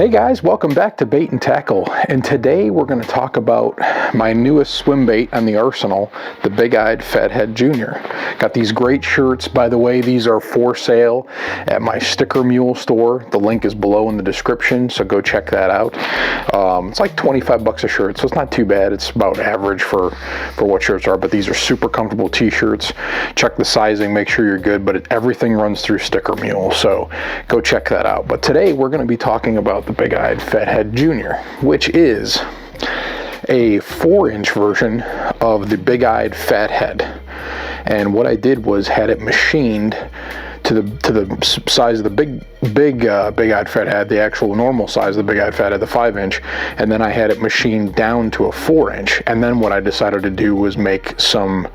Hey guys, welcome back to Bait and Tackle, and today we're going to talk about my newest swim bait on the arsenal, the Big-Eyed Fathead Jr. Got these great shirts, by the way. These are for sale at my Sticker Mule store. The link is below in the description, so go check that out. It's like 25 bucks a shirt, so it's not too bad. It's about average for what shirts are, but these are super comfortable t-shirts. Check the sizing, make sure you're good, but everything runs through Sticker Mule, so go check that out. But today we're going to be talking about the Big-Eyed Fathead Jr., which is a 4-inch version of the Big-Eyed Fathead. And what I did was had it machined to the size of the Big-Eyed Fathead, the actual normal size of the Big-Eyed Fathead, the 5-inch, and then I had it machined down to a 4-inch. And then what I decided to do was make some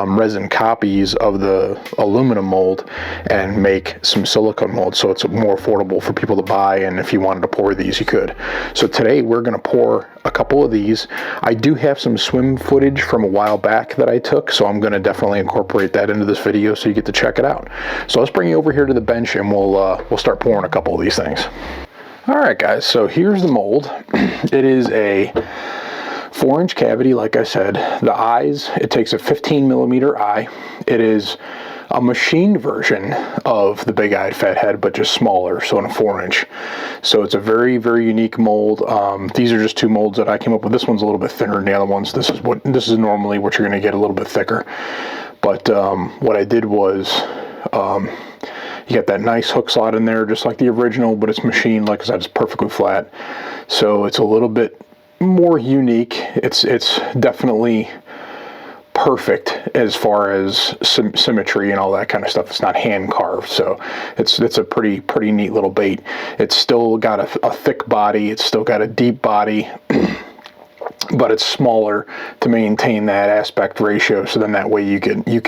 resin copies of the aluminum mold and make some silicone molds, so it's more affordable for people to buy, and if you wanted to pour these, you could. So today we're going to pour a couple of these. I do have some swim footage from a while back that I took, so I'm going to definitely incorporate that into this video so you get to check it out. So let's bring you over here to the bench and we'll start pouring a couple of these things. Alright guys, so here's the mold. It is a 4-inch cavity, like I said. The eyes, it takes a 15mm eye. It is a machined version of the Big-Eyed Fathead, but just smaller, so in a 4-inch. So it's a very, very unique mold. These are just two molds that I came up with. This one's a little bit thinner than the other ones. This is normally what you're going to get, a little bit thicker. But what I did was you got that nice hook slot in there, just like the original, but it's machined, like I said, it's perfectly flat. So it's a little bit more unique. It's definitely perfect as far as symmetry and all that kind of stuff. It's not hand carved, so it's a pretty neat little bait. It's still got a thick body. It's still got a deep body. But it's smaller to maintain that aspect ratio, so then that way you can you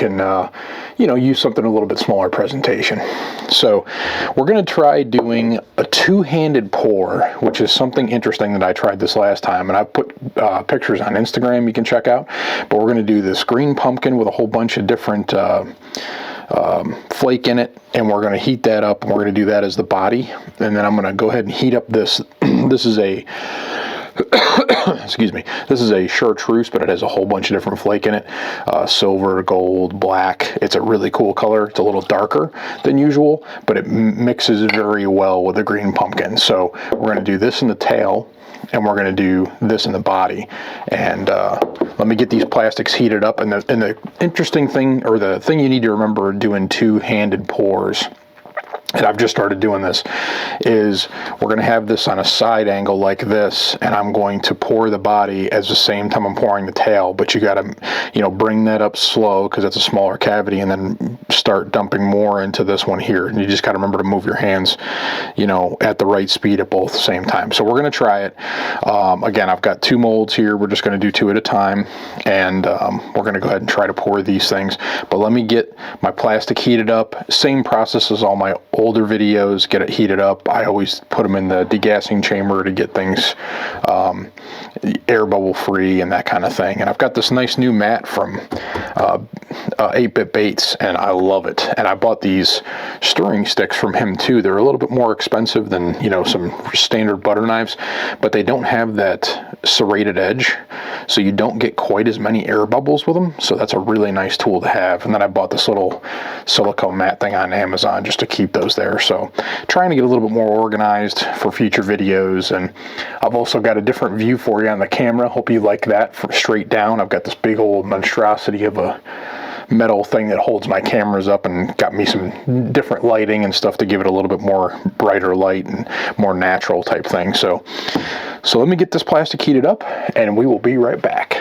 know, use something a little bit smaller presentation. So we're going to try doing a two-handed pour, which is something interesting that I tried this last time, and I put pictures on Instagram you can check out. But we're going to do this green pumpkin with a whole bunch of different flake in it, and we're going to heat that up, and we're going to do that as the body. And then I'm going to go ahead and heat up this. This is a excuse me, this is a chartreuse, but it has a whole bunch of different flake in it, silver, gold, black. It's a really cool color. It's a little darker than usual, but it mixes very well with the green pumpkin. So we're going to do this in the tail, and we're going to do this in the body. And let me get these plastics heated up. And the interesting thing, or the thing you need to remember doing two-handed pours, and I've just started doing this, is we're going to have this on a side angle like this, and I'm going to pour the body at the same time I'm pouring the tail. But you got to, you know, bring that up slow because it's a smaller cavity, and then start dumping more into this one here. And you just got to remember to move your hands, you know, at the right speed at both the same time. So we're going to try it. Again, I've got two molds here. We're just going to do two at a time, and we're going to go ahead and try to pour these things. But let me get my plastic heated up. Same process as all my older videos. Get it heated up. I always put them in the degassing chamber to get things air bubble free and that kind of thing. And I've got this nice new mat from 8-Bit Baits, and I love it. And I bought these stirring sticks from him too. They're a little bit more expensive than, you know, some standard butter knives, but they don't have that serrated edge, so you don't get quite as many air bubbles with them. So that's a really nice tool to have. And then I bought this little silicone mat thing on Amazon just to keep those there. So trying to get a little bit more organized for future videos. And I've also got a different view for you on the camera. Hope you like that for straight down. I've got this big old monstrosity of a metal thing that holds my cameras up, and got me some different lighting and stuff to give it a little bit more brighter light and more natural type thing. So let me get this plastic heated up, and we will be right back.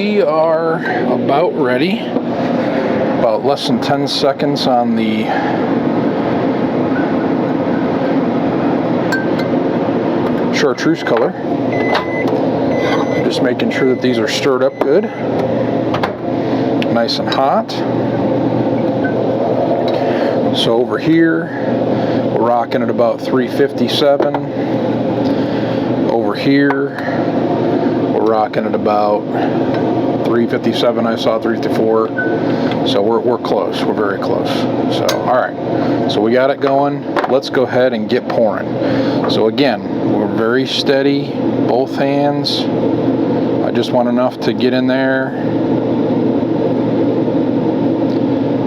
we are about ready. About less than 10 seconds on the chartreuse color. Just making sure that these are stirred up good. Nice and hot. So over here, we're rocking at about 357. Over here, we're rocking at about 357. I saw 354. So we're close. We're very close. So all right. So we got it going. Let's go ahead and get pouring. So again, we're very steady, both hands. I just want enough to get in there.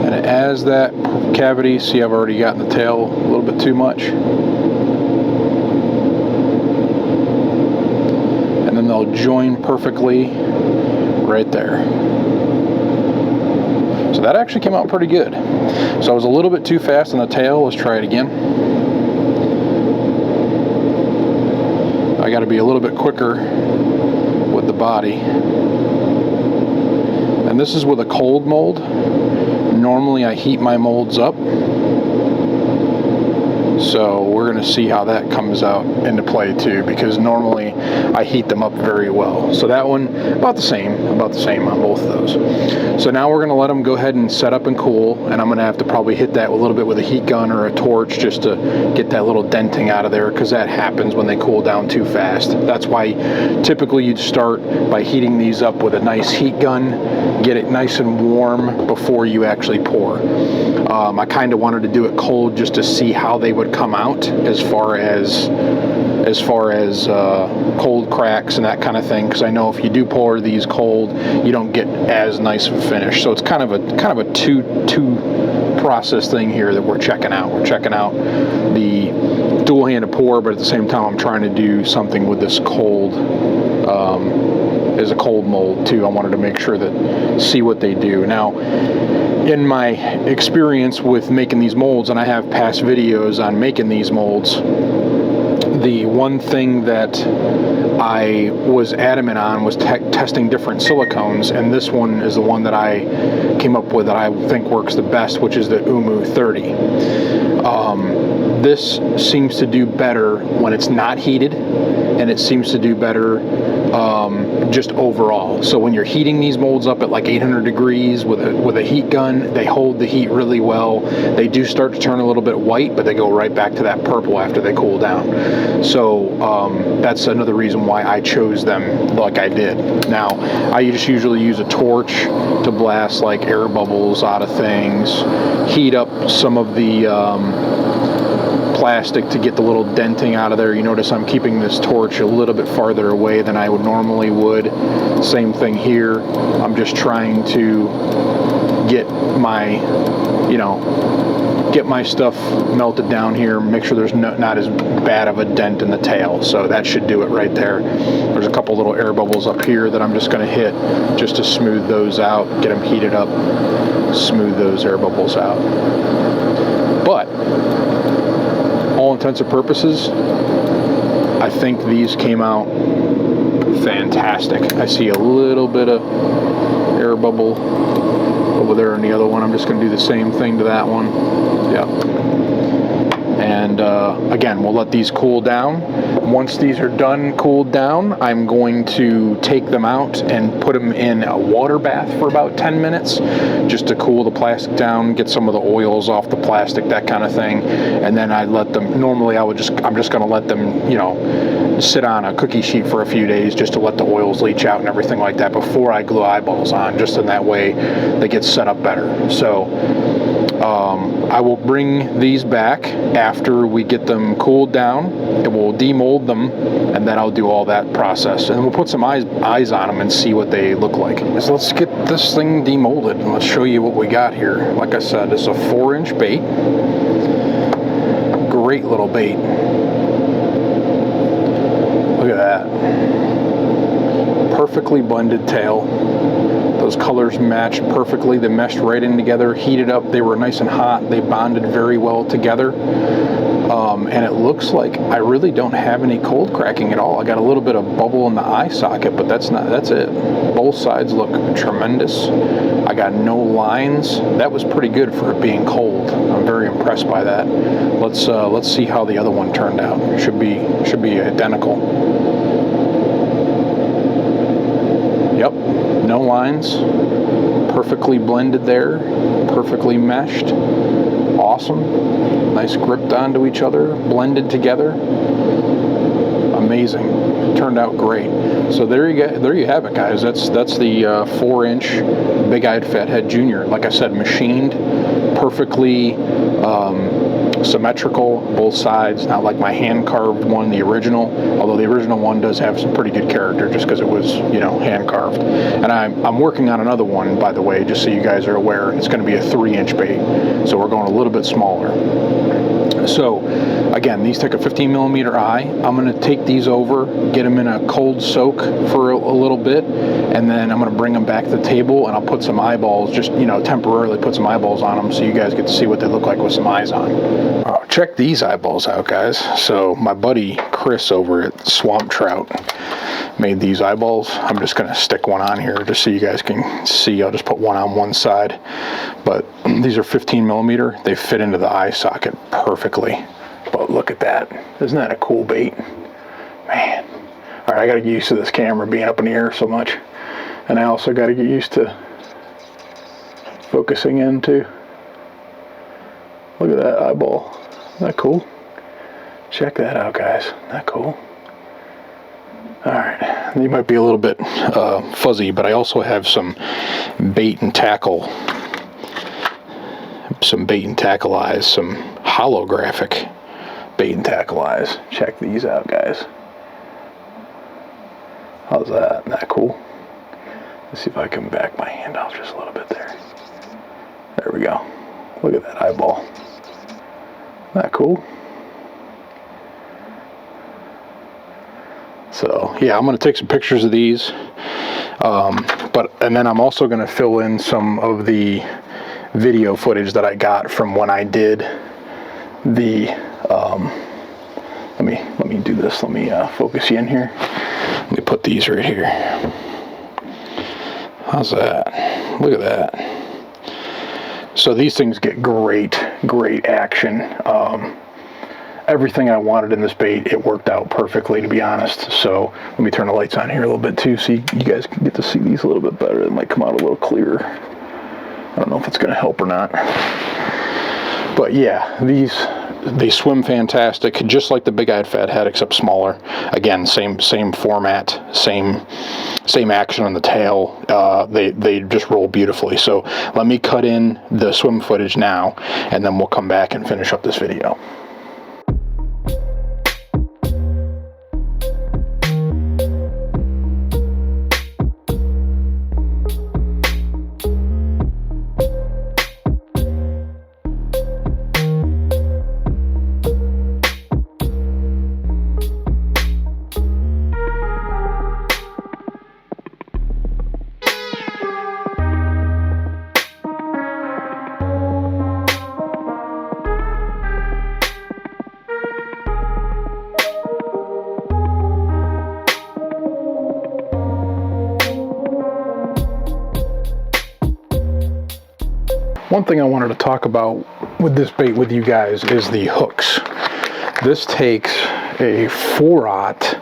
And as that cavity, see, I've already gotten the tail a little bit too much. And then they'll join perfectly right there. So that actually came out pretty good. So I was a little bit too fast on the tail. Let's try it again. I got to be a little bit quicker with the body. And this is with a cold mold. Normally I heat my molds up. So we're going to see how that comes out into play too, because normally I heat them up very well. So that one, about the same on both of those. So now we're going to let them go ahead and set up and cool, and I'm going to have to probably hit that a little bit with a heat gun or a torch just to get that little denting out of there, because that happens when they cool down too fast. That's why typically you'd start by heating these up with a nice heat gun, get it nice and warm before you actually pour. I kind of wanted to do it cold just to see how they would come out as far as cold cracks and that kind of thing, because I know if you do pour these cold, you don't get as nice of a finish. So it's kind of a two process thing here that we're checking out. We're checking out the dual-handed pour, but at the same time I'm trying to do something with this cold as a cold mold too. I wanted to make sure that see what they do. Now, in my experience with making these molds, and I have past videos on making these molds, the one thing that I was adamant on was testing different silicones, and this one is the one that I came up with that I think works the best, which is the Umu 30. This seems to do better when it's not heated, and it seems to do better just overall. So when you're heating these molds up at like 800 degrees with a heat gun, they hold the heat really well. They do start to turn a little bit white, but they go right back to that purple after they cool down. So that's another reason why I chose them like I did. Now, I just usually use a torch to blast like air bubbles out of things, heat up some of the plastic to get the little denting out of there. You notice I'm keeping this torch a little bit farther away than I would normally would. Same thing here. I'm just trying to get my, get my stuff melted down here, make sure there's not as bad of a dent in the tail. So that should do it right there. There's a couple little air bubbles up here that I'm just going to hit just to smooth those out, get them heated up, smooth those air bubbles out. But all intents and purposes, I think these came out fantastic. I see a little bit of air bubble over there in the other one. I'm just going to do the same thing to that one. Yep. And again, we'll let these cool down. Once these are done, cooled down, I'm going to take them out and put them in a water bath for about 10 minutes just to cool the plastic down, get some of the oils off the plastic, that kind of thing. And then I let them, normally I'm just going to let them, sit on a cookie sheet for a few days just to let the oils leach out and everything like that before I glue eyeballs on, just in that way they get set up better. So I will bring these back after we get them cooled down, and we'll demold them, and then I'll do all that process, and we'll put some eyes on them and see what they look like. So let's get this thing demolded, and let's show you what we got here. Like I said, it's a 4-inch bait. Great little bait. Look at that. Perfectly blended tail. The Those colors matched perfectly. They meshed right in together, heated up. They were nice and hot. They bonded very well together. And it looks like I really don't have any cold cracking at all. I got a little bit of bubble in the eye socket, but that's it. Both sides look tremendous. I got no lines. That was pretty good for it being cold. I'm very impressed by that. Let's see how the other one turned out. It should be identical. Yep, no lines. Perfectly blended there. Perfectly meshed. Awesome. Nice gripped onto each other, blended together. Amazing. Turned out great. So there you have it, guys. That's the 4-inch Big-Eyed Fathead Junior. Like I said, machined, perfectly symmetrical, both sides. Not like my hand carved one, the original. Although the original one does have some pretty good character, just because it was, you know, hand carved. And I'm working on another one, by the way, just so you guys are aware. It's going to be a 3-inch bait, so we're going a little bit smaller. So again, these take a 15mm eye. I'm going to take these over, get them in a cold soak for a little bit, and then I'm going to bring them back to the table, and I'll put some eyeballs, just, you know, temporarily put some eyeballs on them so you guys get to see what they look like with some eyes on. Check these eyeballs out, guys. So my buddy Chris over at Swamp Trout made these eyeballs. I'm just going to stick one on here just so you guys can see. I'll just put one on one side. But these are 15mm. They fit into the eye socket perfectly. But look at that. Isn't that a cool bait? Man. All right, I got to get used to this camera being up in the air so much. And I also got to get used to focusing in too. Look at that eyeball. Isn't that cool? Check that out, guys. Isn't that cool? Alright, they might be a little bit fuzzy, but I also have some B8N Tackle, eyes, some holographic B8N Tackle eyes. Check these out, guys. How's that? Isn't that cool? Let's see if I can back my hand off just a little bit there. There we go. Look at that eyeball. Isn't that cool? So yeah, I'm going to take some pictures of these, and then I'm also going to fill in some of the video footage that I got from when I did the let me do this. Let me focus you in here. Let me put these right here. How's that? Look at that. So these things get great action. Everything I wanted in this bait, it worked out perfectly, to be honest. So let me turn the lights on here a little bit too, so you guys can get to see these a little bit better. It might come out a little clearer. I don't know if it's going to help or not. But yeah, they swim fantastic, just like the Big-Eyed Fathead, except smaller. Again, same format, same action on the tail. They just roll beautifully. So let me cut in the swim footage now, and then we'll come back and finish up this video. One thing I wanted to talk about with this bait with you guys is the hooks. This takes a 4/0.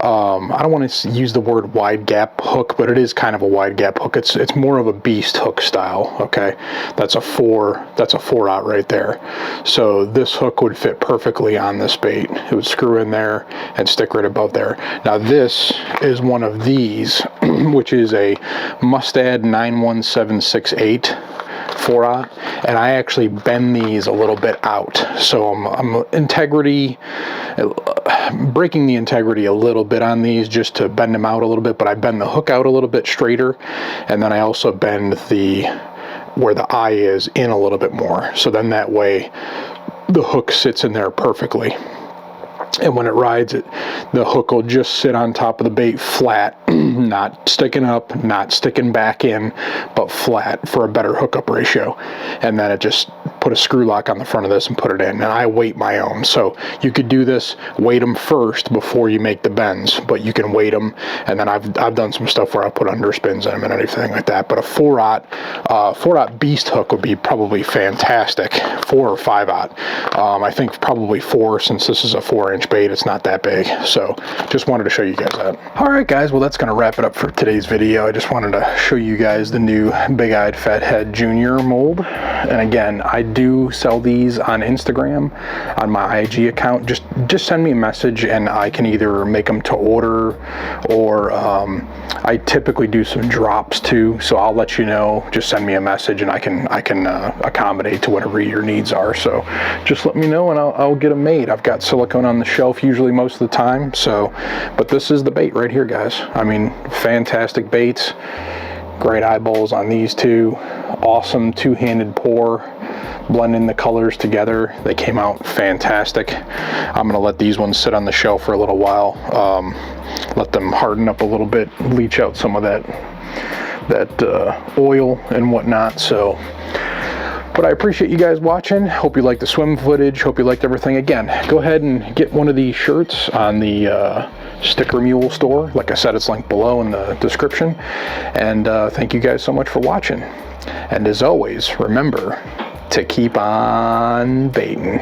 I don't want to use the word wide gap hook, but it is kind of a wide gap hook. It's more of a beast hook style. Okay, that's a 4/0 right there. So this hook would fit perfectly on this bait. It would screw in there and stick right above there. Now this is one of these, which is a Mustad 91768. 4/0, and I actually bend these a little bit out, so I'm breaking the integrity a little bit on these just to bend them out a little bit, but I bend the hook out a little bit straighter, and then I also bend where the eye is in a little bit more, so then that way the hook sits in there perfectly. And when it rides it, the hook will just sit on top of the bait flat, not sticking up, not sticking back in, but flat for a better hookup ratio. And then it just put a screw lock on the front of this and put it in. And I weight my own. So you could do this, weight them first before you make the bends, but you can weight them. And then I've done some stuff where I put underspins in them and anything like that. But a 4/0 beast hook would be probably fantastic, 4 or 5/0. I think probably 4, since this is a 4-inch bait, it's not that big. So just wanted to show you guys that. All right, guys, well, that's going to wrap it up for today's video. I just wanted to show you guys the new Big-Eyed Fathead Junior mold. And again, I do sell these on Instagram on my IG account. Just send me a message and I can either make them to order, or I typically do some drops too, so I'll let you know. Just send me a message and I can accommodate to whatever your needs are. So just let me know and I'll get them made. I've got silicone on the shelf usually most of the time. So, but this is the bait right here, guys. I mean, fantastic baits, great eyeballs on these two, awesome two-handed pour, blending the colors together. They came out fantastic. I'm gonna let these ones sit on the shelf for a little while, let them harden up a little bit, leach out some of that oil and whatnot. So, but I appreciate you guys watching. Hope you liked the swim footage. Hope you liked everything. Again, go ahead and get one of these shirts on the Sticker Mule store. Like I said, it's linked below in the description. And thank you guys so much for watching. And as always, remember to keep on baiting.